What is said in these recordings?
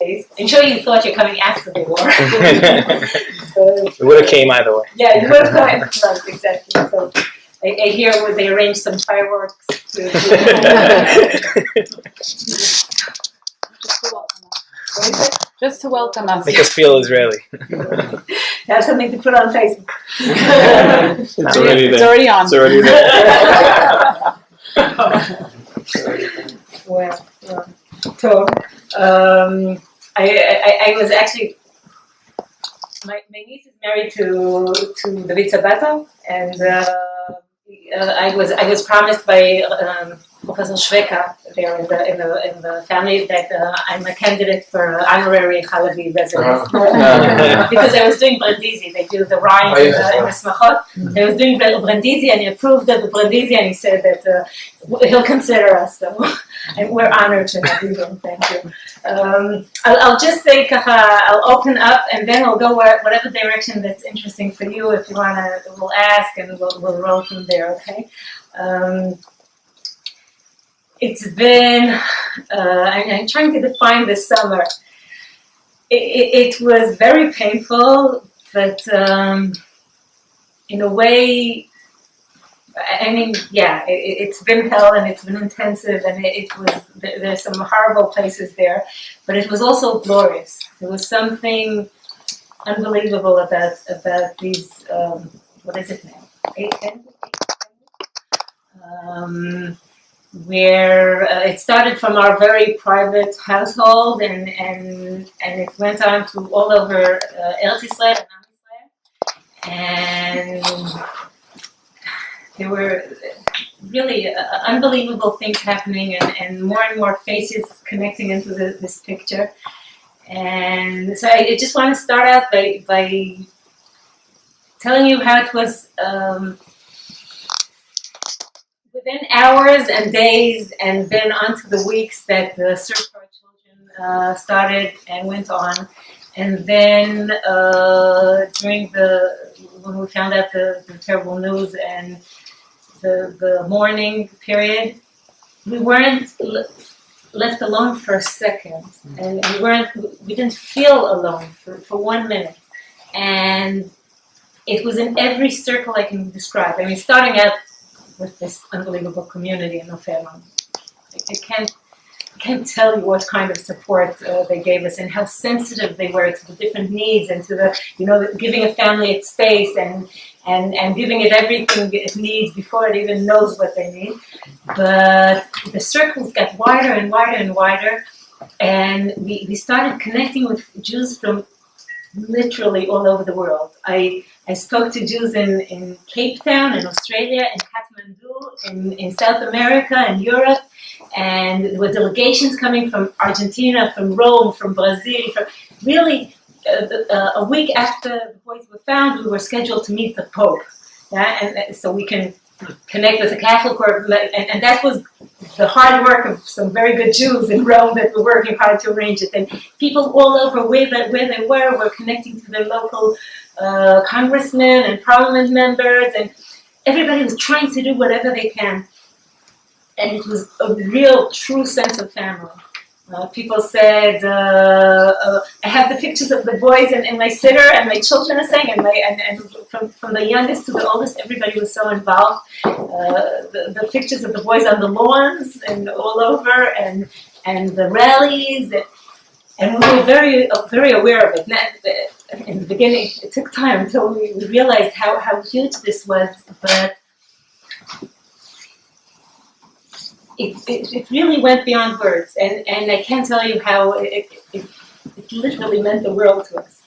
I'm sure you thought you're coming after the war. It would have came either way. Yeah, you would have come right, exactly. So I hear where they arranged some fireworks. Just to welcome us. Make us feel Israeli. Have something to put on Facebook. It's already there. It's already on. It's already there. Well. So, I was actually, my niece is married to David Sabato, and I was promised by Professor Shveka there in the family that I'm a candidate for honorary Halabi residence because I was doing Brindisi. They do the rhymes and the smachot. I was doing Brindisi, and he approved of the Brindisi, and he said that he'll consider us. So we're honored to have you. Thank you. I'll just say, I'll open up, and then we'll go whatever direction that's interesting for you. If you wanna, we'll ask, and we'll roll from there. Okay. It's been, I'm trying to define this summer. It was very painful, but in a way, I mean, yeah, it's been hell and it's been intensive, and it was, there's some horrible places there, but it was also glorious. There was something unbelievable about these, what is it now? 8 where it started from our very private household, and it went on to all over Eretz Yisrael and Am Yisrael, and there were really unbelievable things happening, and more faces connecting into this picture. And so I just want to start out by telling you how it was. Within hours and days, and then onto the weeks that the search for our children started and went on, and then during when we found out the terrible news and the mourning period, we weren't left alone for a second, and we didn't feel alone for 1 minute, and it was in every circle I can describe. I mean, starting out with this unbelievable community in Ofema. I can't tell you what kind of support they gave us, and how sensitive they were to the different needs, and to the, giving a family its space, and giving it everything it needs before it even knows what they need. But the circles got wider and wider and wider, and we started connecting with Jews from literally all over the world. I spoke to Jews in Cape Town, in Australia, in Kathmandu, in South America, and Europe, and there were delegations coming from Argentina, from Rome, from Brazil. Really, a week after the boys were found, we were scheduled to meet the Pope, and so we can connect with the Catholic world, and that was the hard work of some very good Jews in Rome that were working hard to arrange it. And people all over where they were connecting to their local congressmen and parliament members, and everybody was trying to do whatever they can. And it was a real, true sense of family. People said, I have the pictures of the boys in my siddur, and my children are saying, and from the youngest to the oldest, everybody was so involved. The pictures of the boys on the lawns and all over, and the rallies, and we were very, very aware of it. In the beginning, it took time until we realized how huge this was, but it really went beyond words, and I can't tell you how it literally meant the world to us.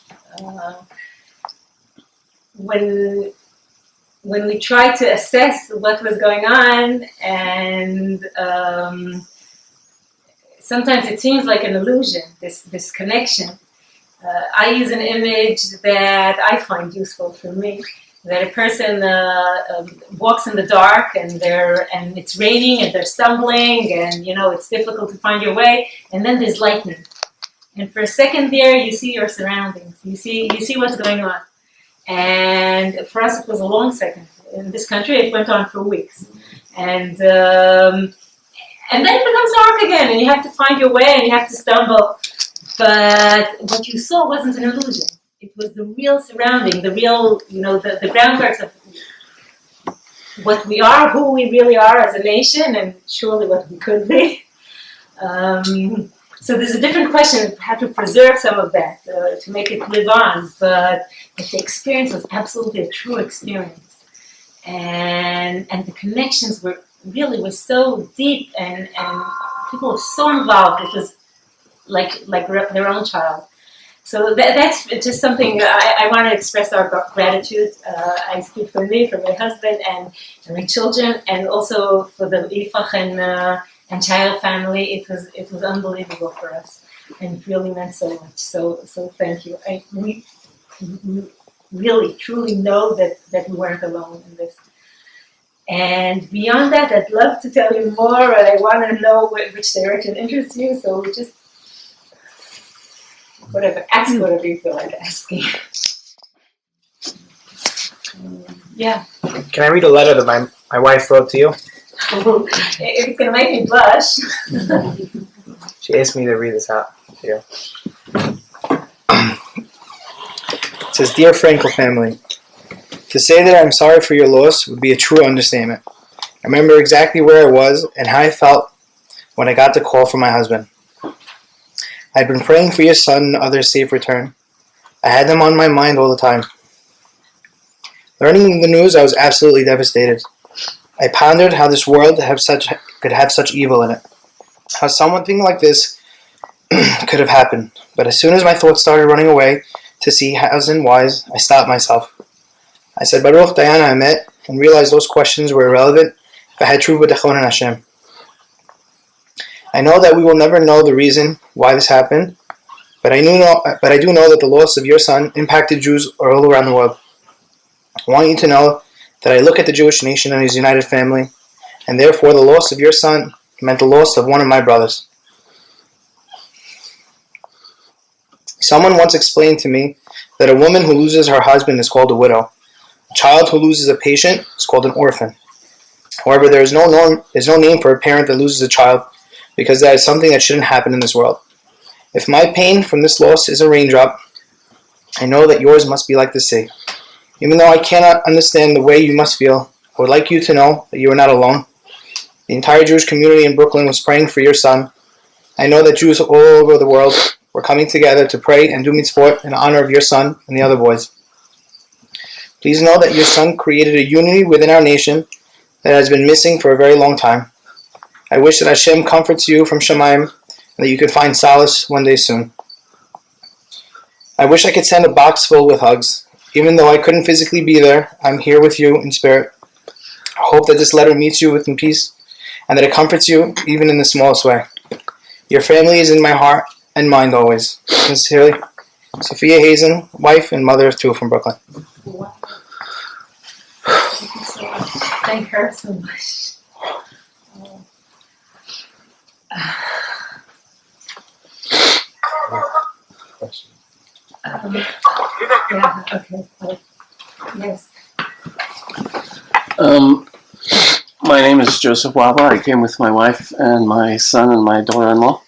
When we tried to assess what was going on, and sometimes it seems like an illusion, this connection. I use an image that I find useful for me. That a person walks in the dark, and it's raining, and they're stumbling, and it's difficult to find your way, and then there's lightning, and for a second there you see your surroundings, you see what's going on, and for us it was a long second. In this country it went on for weeks, and then it becomes dark again, and you have to find your way, and you have to stumble. but what you saw wasn't an illusion. It was the real surrounding, the real, the groundworks of what we are, who we really are as a nation, and surely what we could be. So there's a different question of how to preserve some of that, to make it live on, but the experience was absolutely a true experience. And the connections were so deep, and people were so involved. It was like their own child. So that's just something I want to express our gratitude. I speak for me, for my husband, and my children, and also for the Ifach and child family. It was unbelievable for us, and it really meant so much. So thank you. We really truly know that we weren't alone in this. And beyond that, I'd love to tell you more, and I want to know which direction interests you. So just ask whatever you feel like asking. Yeah. Can I read a letter that my wife wrote to you? If it's going to make me blush. She asked me to read this out to you. It says, Dear Frankel family, to say that I'm sorry for your loss would be a true understatement. I remember exactly where I was and how I felt when I got the call from my husband. I'd been praying for your son and others' safe return. I had them on my mind all the time. Learning the news, I was absolutely devastated. I pondered how this world could have such evil in it. How something like this could have happened. But as soon as my thoughts started running away to see hows and whys, I stopped myself. I said, Baruch Dayana Emet, and realized those questions were irrelevant if I had true b'tachon in Hashem. I know that we will never know the reason why this happened, but I do know that the loss of your son impacted Jews all around the world. I want you to know that I look at the Jewish nation and his united family, and therefore the loss of your son meant the loss of one of my brothers. Someone once explained to me that a woman who loses her husband is called a widow. A child who loses a patient is called an orphan. However, there's no name for a parent that loses a child, because that is something that shouldn't happen in this world. If my pain from this loss is a raindrop, I know that yours must be like the sea. Even though I cannot understand the way you must feel, I would like you to know that you are not alone. The entire Jewish community in Brooklyn was praying for your son. I know that Jews all over the world were coming together to pray and do mitzvot in honor of your son and the other boys. Please know that your son created a unity within our nation that has been missing for a very long time. I wish that Hashem comforts you from Shemaim and that you could find solace one day soon. I wish I could send a box full with hugs. Even though I couldn't physically be there, I'm here with you in spirit. I hope that this letter meets you in peace and that it comforts you even in the smallest way. Your family is in my heart and mind always. Sincerely, Sophia Hazen, wife and mother of two from Brooklyn. Wow. Thank you so much. Thank her so much. Yeah, okay. Yes. My name is Joseph Waba. I came with my wife and my son and my daughter-in-law.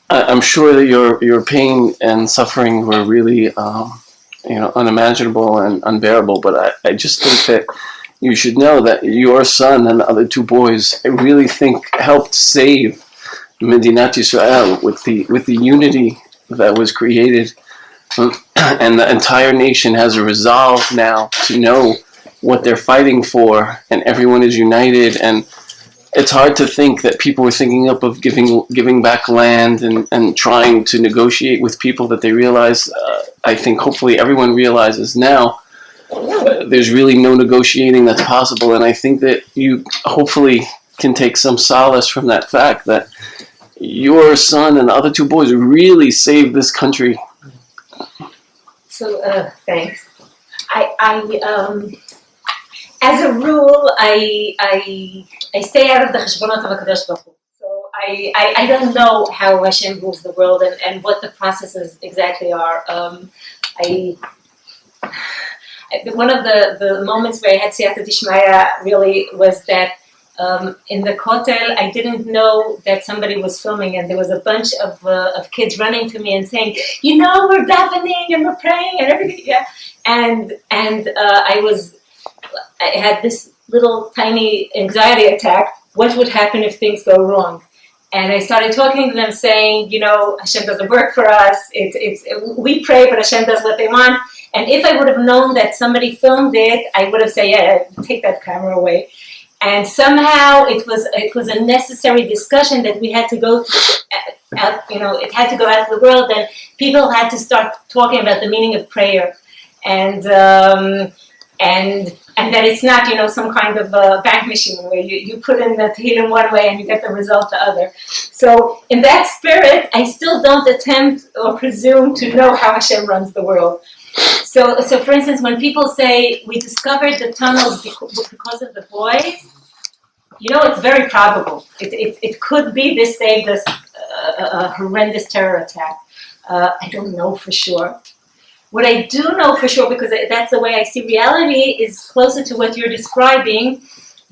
I'm sure that your pain and suffering were really, unimaginable and unbearable. But I just think that you should know that your son and the other two boys, I really think, helped save Medinat Yisrael with the unity that was created, and the entire nation has a resolve now to know what they're fighting for, and everyone is united. And it's hard to think that people were thinking up of giving back land and trying to negotiate with people that they realize. I think hopefully everyone realizes now there's really no negotiating that's possible, and I think that you hopefully can take some solace from that fact that your son and the other two boys really saved this country. So, thanks. As a rule, I stay out of the cheshbonot of HaKadosh Baruch Hu. So I don't know how Hashem rules the world and what the processes exactly are. One of the moments where I had Siyata Dishmaya really was that in the Kotel, I didn't know that somebody was filming, and there was a bunch of kids running to me and saying, we're davening and we're praying and everything. Yeah, and I had this little tiny anxiety attack. What would happen if things go wrong? And I started talking to them, saying, Hashem doesn't work for us. We pray, but Hashem does what they want. And if I would have known that somebody filmed it, I would have said, yeah, take that camera away. And somehow it was a necessary discussion that we had to go through. It had to go out to the world, and people had to start talking about the meaning of prayer, and that it's not some kind of a bank machine where you put in the tehillim one way and you get the result the other. So in that spirit, I still don't attempt or presume to know how Hashem runs the world. So for instance, when people say we discovered the tunnels because of the boys, it's very probable. It could be this saved us a horrendous terror attack. I don't know for sure. What I do know for sure, because that's the way I see reality, is closer to what you're describing,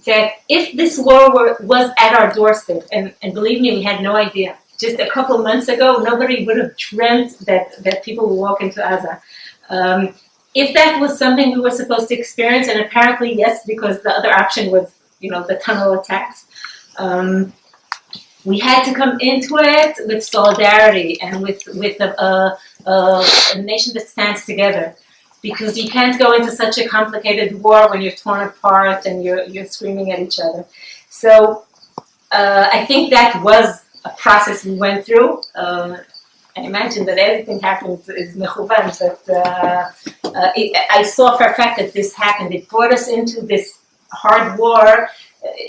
that if this war was at our doorstep, and believe me, we had no idea. Just a couple months ago, nobody would have dreamt that people would walk into Gaza. If that was something we were supposed to experience, and apparently yes, because the other option was, the tunnel attacks, we had to come into it with solidarity and with a nation that stands together, because you can't go into such a complicated war when you're torn apart and you're screaming at each other. So I think that was a process we went through. I imagine that everything happens is mechuvan, but I saw for a fact that this happened. It brought us into this hard war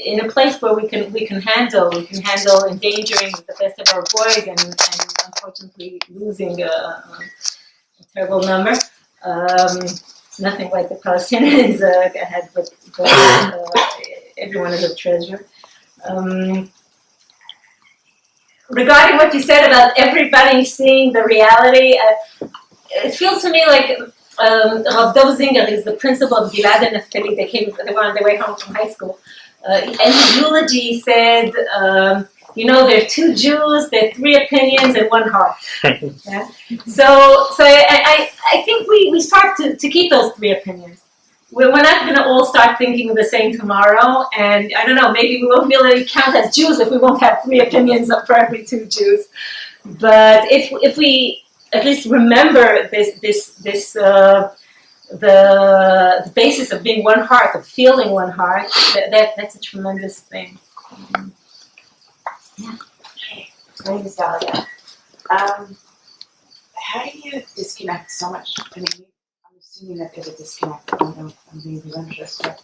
in a place where we can handle endangering the best of our boys and unfortunately losing a terrible number. Nothing like the Palestinians had, but everyone is a treasure. Regarding what you said about everybody seeing the reality, it feels to me like Rav Dov Zinger is the principal of Gilad and Naftali. They were on their way home from high school. In his eulogy said, there are two Jews, there are three opinions and one heart. Yeah? So I think we start to keep those three opinions. We're not going to all start thinking the same tomorrow, and I don't know, maybe we won't really count as Jews if we won't have three opinions for every two Jews. But if we at least remember the basis of being one heart, of feeling one heart, that's a tremendous thing. Yeah. My name is Dahlia. How do you disconnect so much? I mean, I'm assuming that there's a disconnect. I'm being presumptuous, but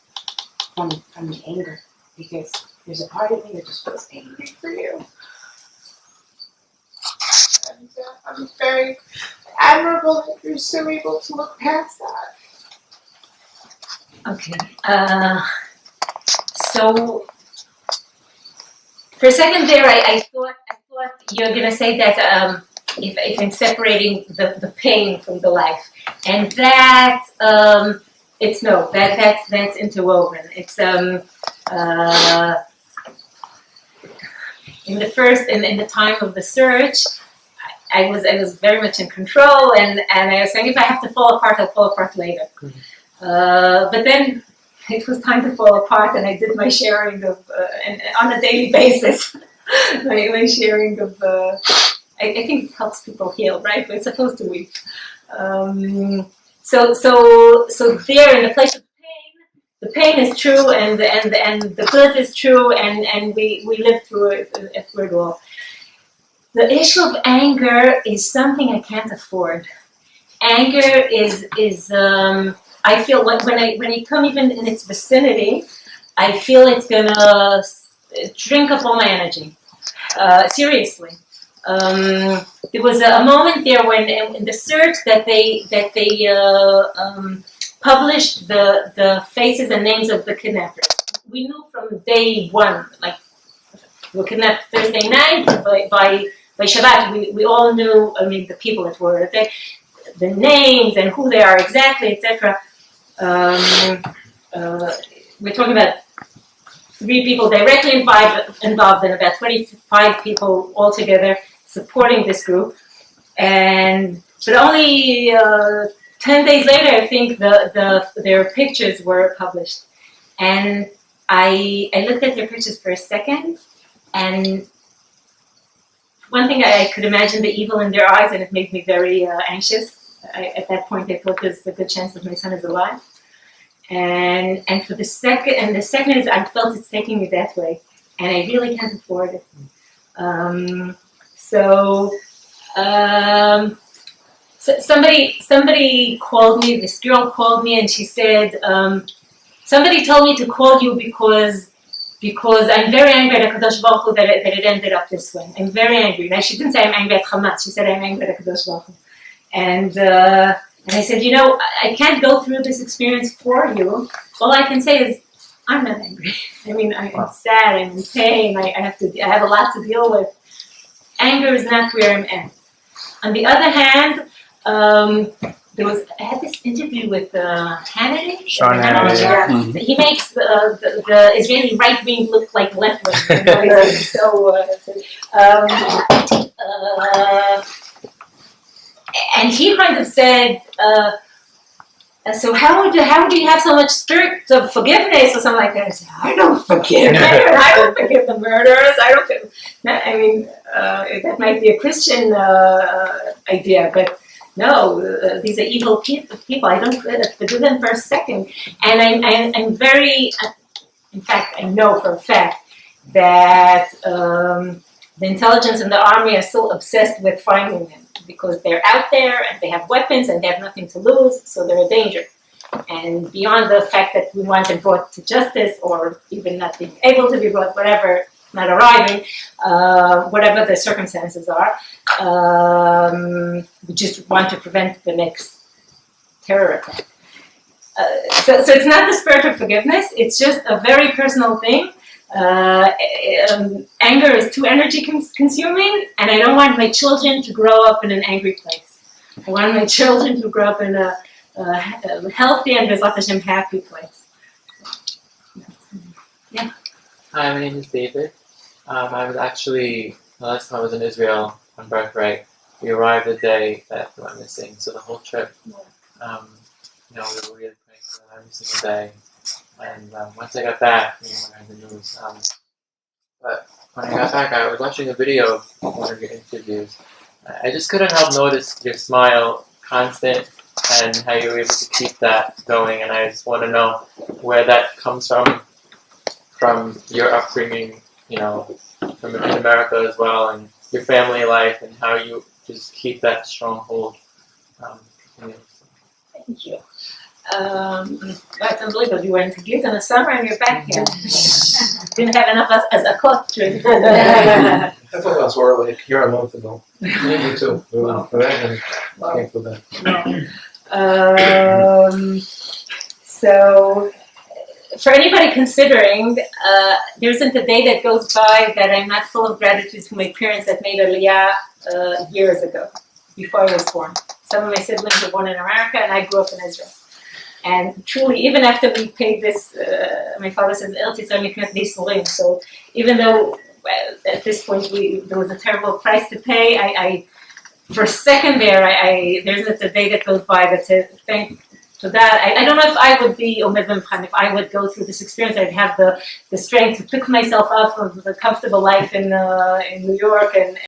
from the anger, because there's a part of me that just feels angry for you. And I'm very admirable that you're so able to look past that. Okay. So for a second there, I thought you're going to say that if I'm separating the pain from the life, and that that's interwoven. It's in the time of the search, I was very much in control, and I was saying if I have to fall apart, I'll fall apart later. But then it was time to fall apart, and I did my sharing of, and on a daily basis, my sharing of. I think it helps people heal, right? We're supposed to weep. So there, in the place of pain, the pain is true, and the good is true, and we live through it all. The issue of anger is something I can't afford. Anger is I feel when I come even in its vicinity, I feel it's gonna drink up all my energy. Seriously. There was a moment there when in the search that they published the faces and names of the kidnappers. We knew from day one, like we were kidnapped Thursday night. By Shabbat, we all knew. I mean, the people that were there, the names and who they are exactly, etc. We're talking about 3 people directly involved and about 25 people altogether supporting this group. But only 10 days later, I think their pictures were published. And I looked at their pictures for a second, and one thing I could imagine the evil in their eyes, and it made me very anxious. At that point, I thought there's a good chance that my son is alive. And the second is I felt it's taking me that way, and I really can't afford it. So somebody called me. This girl called me, and she said, "Somebody told me to call you because I'm very angry at Hakadosh Baruch Hu that it ended up this way. I'm very angry." Now she didn't say I'm angry at Hamas. She said I'm angry at Hakadosh Baruch Hu. And I said, I can't go through this experience for you. All I can say is, I'm not angry. I mean, I'm sad, I'm in pain, I have a lot to deal with. Anger is not where I'm at. On the other hand, I had this interview with Hannity. Sean Hannity, yeah. Mhm. He makes the Israeli right wing look like left wing. And he kind of said, so how do you have so much spirit of forgiveness or something like that? I said, I don't forgive. I don't forgive the murderers. That might be a Christian idea, but no, these are evil people. I don't forgive them for a second. And I'm very, in fact, I know for a fact that the intelligence and the army are still obsessed with finding them, because they're out there and they have weapons and they have nothing to lose, so they're a danger. And beyond the fact that we want them brought to justice, or even not being able to be brought, whatever, not arriving, whatever the circumstances are, we just want to prevent the next terror attack. So it's not the spirit of forgiveness, it's just a very personal thing. Anger is too energy consuming, and I don't want my children to grow up in an angry place. I want my children to grow up in a healthy and B'ezrat Hashem happy place. Yeah. Hi, my name is David. I was actually, the last time I was in Israel on birthright, we arrived the day that we went missing. So the whole trip, we were really praying for them every single day. And once I got back, when I heard the news, but when I got back, I was watching a video of one of your interviews. I just couldn't help notice your smile, constant, and how you were able to keep that going. And I just want to know where that comes from your upbringing, from in America as well, and your family life, and how you just keep that stronghold. Thank you. That's unbelievable. You were in Gibbs in the summer and you're back here. Didn't have enough as a cook. I thought that's where like here a month ago. Me too. For that and came for that. So, for anybody considering, there isn't a day that goes by that I'm not full of gratitude to my parents that made Aliyah years ago, before I was born. Some of my siblings were born in America and I grew up in Israel. And truly, even after we paid this, my father says, so even though at this point there was a terrible price to pay, I for a second there, there isn't a day that goes by that says, thank for that. I don't know if I would be Omed B'Mechan, if I would go through this experience, I'd have the strength to pick myself up from the comfortable life in New York and